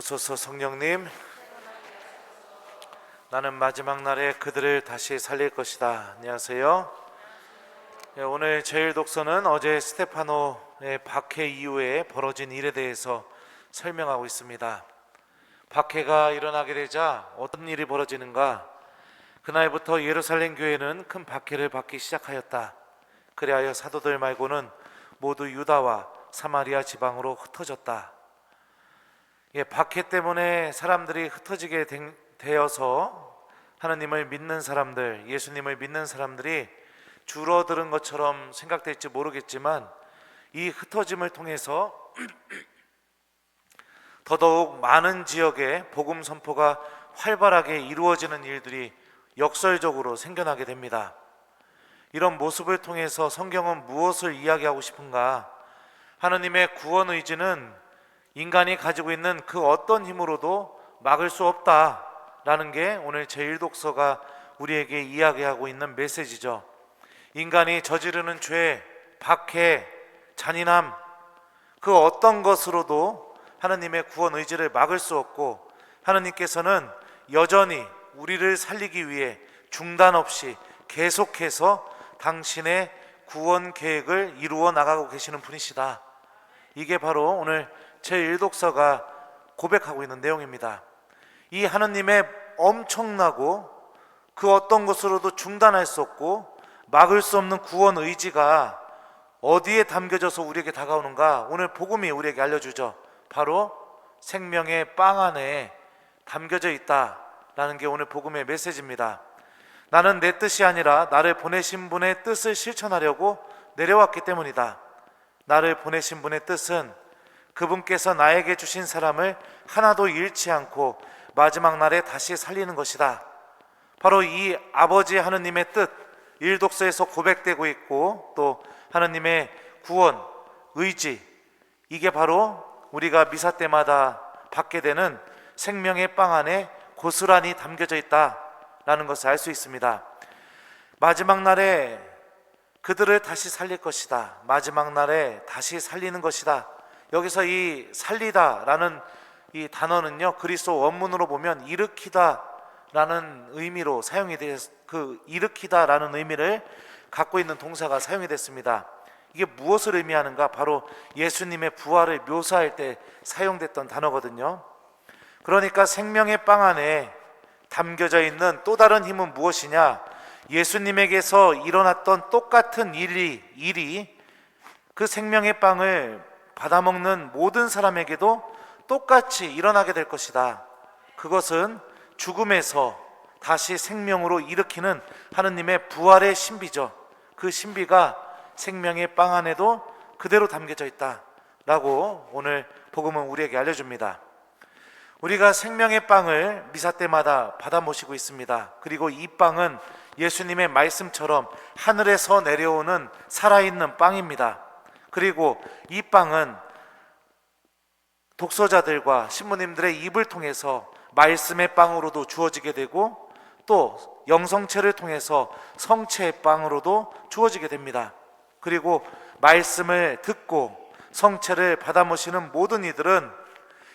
오소서 성령님, 나는 마지막 날에 그들을 다시 살릴 것이다. 안녕하세요. 오늘 제일 독서는 어제 스테파노의 박해 이후에 벌어진 일에 대해서 설명하고 있습니다. 박해가 일어나게 되자 어떤 일이 벌어지는가? 그날부터 예루살렘 교회는 큰 박해를 받기 시작하였다. 그리하여 사도들 말고는 모두 유다와 사마리아 지방으로 흩어졌다. 박해 때문에 사람들이 흩어지게 되어서 하나님을 믿는 사람들, 예수님을 믿는 사람들이 줄어드는 것처럼 생각될지 모르겠지만 이 흩어짐을 통해서 더더욱 많은 지역에 복음 선포가 활발하게 이루어지는 일들이 역설적으로 생겨나게 됩니다. 이런 모습을 통해서 성경은 무엇을 이야기하고 싶은가? 하나님의 구원 의지는 인간이 가지고 있는 그 어떤 힘으로도 막을 수 없다라는 게 오늘 제1독서가 우리에게 이야기하고 있는 메시지죠. 인간이 저지르는 죄, 박해, 잔인함, 그 어떤 것으로도 하나님의 구원 의지를 막을 수 없고, 하나님께서는 여전히 우리를 살리기 위해 중단 없이 계속해서 당신의 구원 계획을 이루어 나가고 계시는 분이시다. 이게 바로 오늘 제1독서가 고백하고 있는 내용입니다. 이 하나님의 엄청나고 그 어떤 것으로도 중단할 수 없고 막을 수 없는 구원 의지가 어디에 담겨져서 우리에게 다가오는가? 오늘 복음이 우리에게 알려주죠. 바로 생명의 빵 안에 담겨져 있다라는 게 오늘 복음의 메시지입니다. 나는 내 뜻이 아니라 나를 보내신 분의 뜻을 실천하려고 내려왔기 때문이다. 나를 보내신 분의 뜻은 그분께서 나에게 주신 사람을 하나도 잃지 않고 마지막 날에 다시 살리는 것이다. 바로 이 아버지 하느님의 뜻, 1독서에서 고백되고 있고, 또 하느님의 구원, 의지, 이게 바로 우리가 미사 때마다 받게 되는 생명의 빵 안에 고스란히 담겨져 있다라는 것을 알 수 있습니다. 마지막 날에 그들을 다시 살릴 것이다. 마지막 날에 다시 살리는 것이다. 여기서 이 살리다라는 이 단어는요, 그리스도 원문으로 보면 일으키다라는 의미로 사용이 돼서 그 일으키다라는 의미를 갖고 있는 동사가 사용이 됐습니다. 이게 무엇을 의미하는가? 바로 예수님의 부활을 묘사할 때 사용됐던 단어거든요. 그러니까 생명의 빵 안에 담겨져 있는 또 다른 힘은 무엇이냐? 예수님에게서 일어났던 똑같은 일이 그 생명의 빵을 받아먹는 모든 사람에게도 똑같이 일어나게 될 것이다. 그것은 죽음에서 다시 생명으로 일으키는 하느님의 부활의 신비죠. 그 신비가 생명의 빵 안에도 그대로 담겨져 있다라고 오늘 복음은 우리에게 알려줍니다. 우리가 생명의 빵을 미사 때마다 받아 모시고 있습니다. 그리고 이 빵은 예수님의 말씀처럼 하늘에서 내려오는 살아있는 빵입니다. 그리고 이 빵은 독서자들과 신부님들의 입을 통해서 말씀의 빵으로도 주어지게 되고, 또 영성체를 통해서 성체의 빵으로도 주어지게 됩니다. 그리고 말씀을 듣고 성체를 받아 모시는 모든 이들은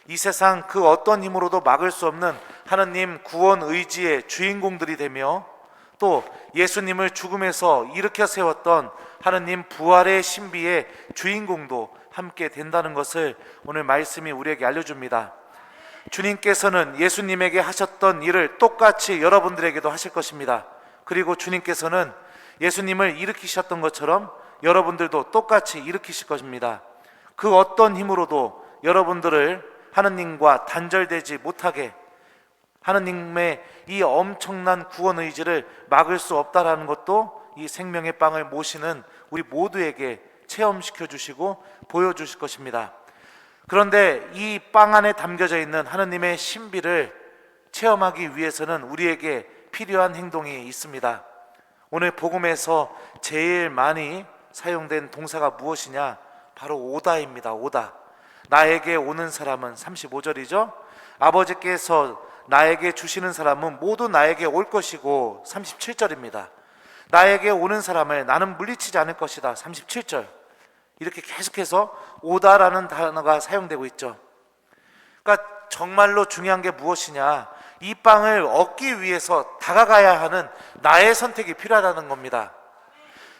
이 세상 그 어떤 힘으로도 막을 수 없는 하나님 구원 의지의 주인공들이 되며, 또 예수님을 죽음에서 일으켜 세웠던 하나님 부활의 신비의 주인공도 함께 된다는 것을 오늘 말씀이 우리에게 알려줍니다. 주님께서는 예수님에게 하셨던 일을 똑같이 여러분들에게도 하실 것입니다. 그리고 주님께서는 예수님을 일으키셨던 것처럼 여러분들도 똑같이 일으키실 것입니다. 그 어떤 힘으로도 여러분들을 하느님과 단절되지 못하게, 하느님의 이 엄청난 구원 의지를 막을 수 없다라는 것도 이 생명의 빵을 모시는 우리 모두에게 체험시켜 주시고 보여주실 것입니다. 그런데 이 빵 안에 담겨져 있는 하느님의 신비를 체험하기 위해서는 우리에게 필요한 행동이 있습니다. 오늘 복음에서 제일 많이 사용된 동사가 무엇이냐? 바로 오다입니다. 오다. 나에게 오는 사람은 35절이죠. 아버지께서 나에게 주시는 사람은 모두 나에게 올 것이고 37절입니다. 나에게 오는 사람을 나는 물리치지 않을 것이다. 37절. 이렇게 계속해서 오다라는 단어가 사용되고 있죠. 그러니까 정말로 중요한 게 무엇이냐? 이 빵을 얻기 위해서 다가가야 하는 나의 선택이 필요하다는 겁니다.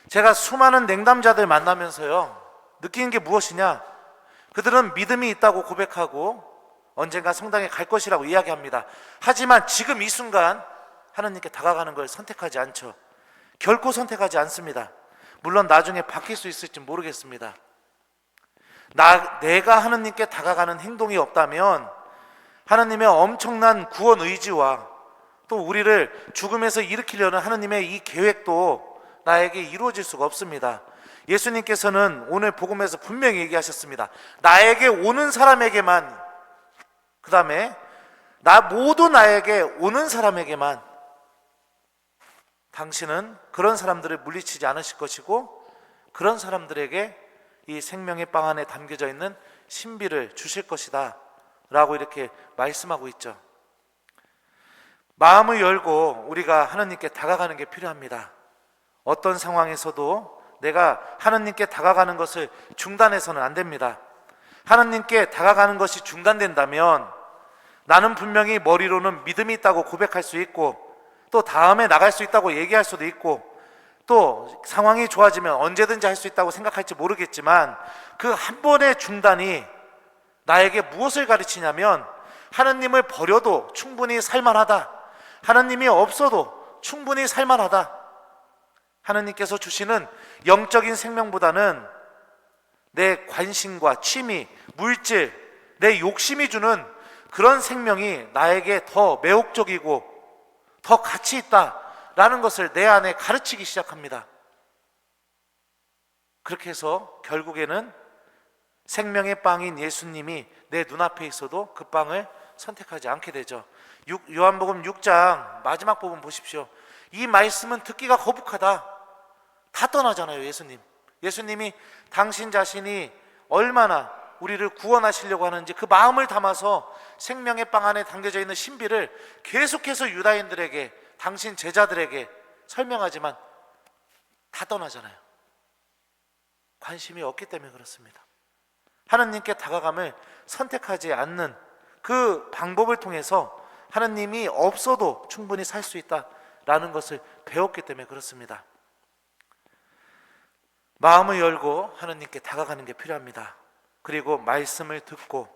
제가 수많은 냉담자들 만나면서요, 느끼는 게 무엇이냐? 그들은 믿음이 있다고 고백하고 언젠가 성당에 갈 것이라고 이야기합니다. 하지만 지금 이 순간 하나님께 다가가는 걸 선택하지 않죠. 결코 선택하지 않습니다. 물론 나중에 바뀔 수 있을지 모르겠습니다. 내가 하나님께 다가가는 행동이 없다면 하나님의 엄청난 구원 의지와 또 우리를 죽음에서 일으키려는 하나님의 이 계획도 나에게 이루어질 수가 없습니다. 예수님께서는 오늘 복음에서 분명히 얘기하셨습니다. 나에게 오는 사람에게만, 그 다음에 모두 나에게 오는 사람에게만 당신은 그런 사람들을 물리치지 않으실 것이고 그런 사람들에게 이 생명의 빵 안에 담겨져 있는 신비를 주실 것이다 라고 이렇게 말씀하고 있죠. 마음을 열고 우리가 하나님께 다가가는 게 필요합니다. 어떤 상황에서도 내가 하나님께 다가가는 것을 중단해서는 안 됩니다. 하나님께 다가가는 것이 중단된다면 나는 분명히 머리로는 믿음이 있다고 고백할 수 있고 또 다음에 나갈 수 있다고 얘기할 수도 있고 또 상황이 좋아지면 언제든지 할 수 있다고 생각할지 모르겠지만 그 한 번의 중단이 나에게 무엇을 가르치냐면 하나님을 버려도 충분히 살만하다. 하나님이 없어도 충분히 살만하다. 하나님께서 주시는 영적인 생명보다는 내 관심과 취미, 물질, 내 욕심이 주는 그런 생명이 나에게 더 매혹적이고 더 가치 있다라는 것을 내 안에 가르치기 시작합니다. 그렇게 해서 결국에는 생명의 빵인 예수님이 내 눈앞에 있어도 그 빵을 선택하지 않게 되죠. 요한복음 6장 마지막 부분 보십시오. 이 말씀은 듣기가 거북하다. 다 떠나잖아요. 예수님이 당신 자신이 얼마나 우리를 구원하시려고 하는지 그 마음을 담아서 생명의 빵 안에 담겨져 있는 신비를 계속해서 유다인들에게, 당신 제자들에게 설명하지만 다 떠나잖아요. 관심이 없기 때문에 그렇습니다. 하나님께 다가감을 선택하지 않는 그 방법을 통해서 하나님이 없어도 충분히 살 수 있다라는 것을 배웠기 때문에 그렇습니다. 마음을 열고 하나님께 다가가는 게 필요합니다. 그리고 말씀을 듣고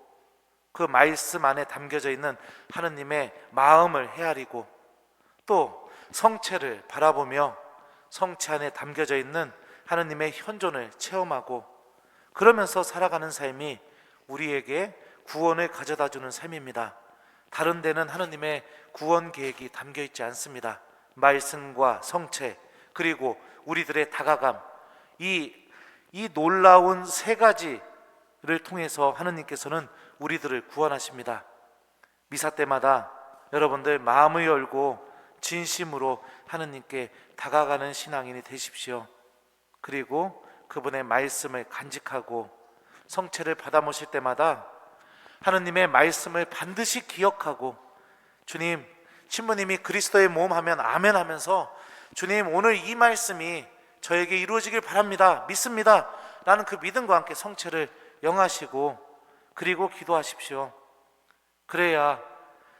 그 말씀 안에 담겨져 있는 하나님의 마음을 헤아리고 또 성체를 바라보며 성체 안에 담겨져 있는 하나님의 현존을 체험하고 그러면서 살아가는 삶이 우리에게 구원을 가져다주는 삶입니다. 다른 데는 하나님의 구원 계획이 담겨 있지 않습니다. 말씀과 성체 그리고 우리들의 다가감, 이 놀라운 세 가지를 통해서 하나님께서는 우리들을 구원하십니다. 미사 때마다 여러분들 마음을 열고 진심으로 하나님께 다가가는 신앙인이 되십시오. 그리고 그분의 말씀을 간직하고 성체를 받아 모실 때마다 하나님의 말씀을 반드시 기억하고 주님, 신부님이 그리스도의 몸 하면 아멘 하면서 주님 오늘 이 말씀이 저에게 이루어지길 바랍니다, 믿습니다 라는 그 믿음과 함께 성체를 영하시고 그리고 기도하십시오. 그래야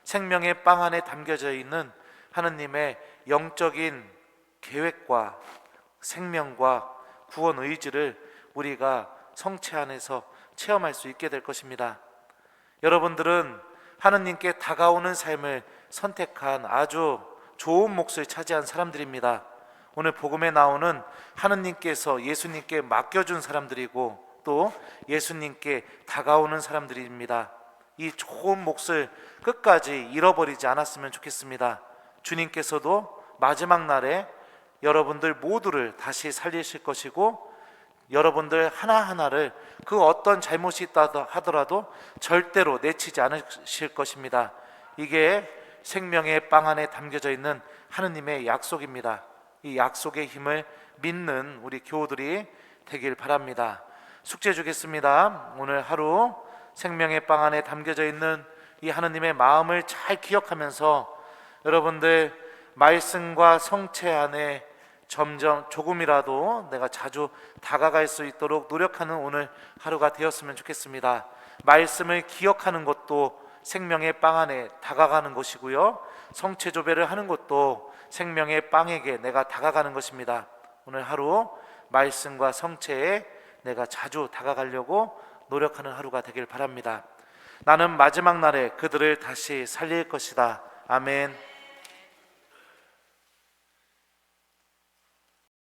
생명의 빵 안에 담겨져 있는 하나님의 영적인 계획과 생명과 구원 의지를 우리가 성체 안에서 체험할 수 있게 될 것입니다. 여러분들은 하나님께 다가오는 삶을 선택한 아주 좋은 몫을 차지한 사람들입니다. 오늘 복음에 나오는 하나님께서 예수님께 맡겨준 사람들이고 또 예수님께 다가오는 사람들입니다. 이 좋은 몫을 끝까지 잃어버리지 않았으면 좋겠습니다. 주님께서도 마지막 날에 여러분들 모두를 다시 살리실 것이고 여러분들 하나하나를 그 어떤 잘못이 있다 하더라도 절대로 내치지 않으실 것입니다. 이게 생명의 빵 안에 담겨져 있는 하느님의 약속입니다. 이 약속의 힘을 믿는 우리 교우들이 되길 바랍니다. 숙제 주겠습니다. 오늘 하루 생명의 빵 안에 담겨져 있는 이 하느님의 마음을 잘 기억하면서 여러분들 말씀과 성체 안에 점점 조금이라도 내가 자주 다가갈 수 있도록 노력하는 오늘 하루가 되었으면 좋겠습니다. 말씀을 기억하는 것도 생명의 빵 안에 다가가는 것이고요, 성체조배를 하는 것도 생명의 빵에게 내가 다가가는 것입니다. 오늘 하루 말씀과 성체에 내가 자주 다가가려고 노력하는 하루가 되길 바랍니다. 나는 마지막 날에 그들을 다시 살릴 것이다. 아멘.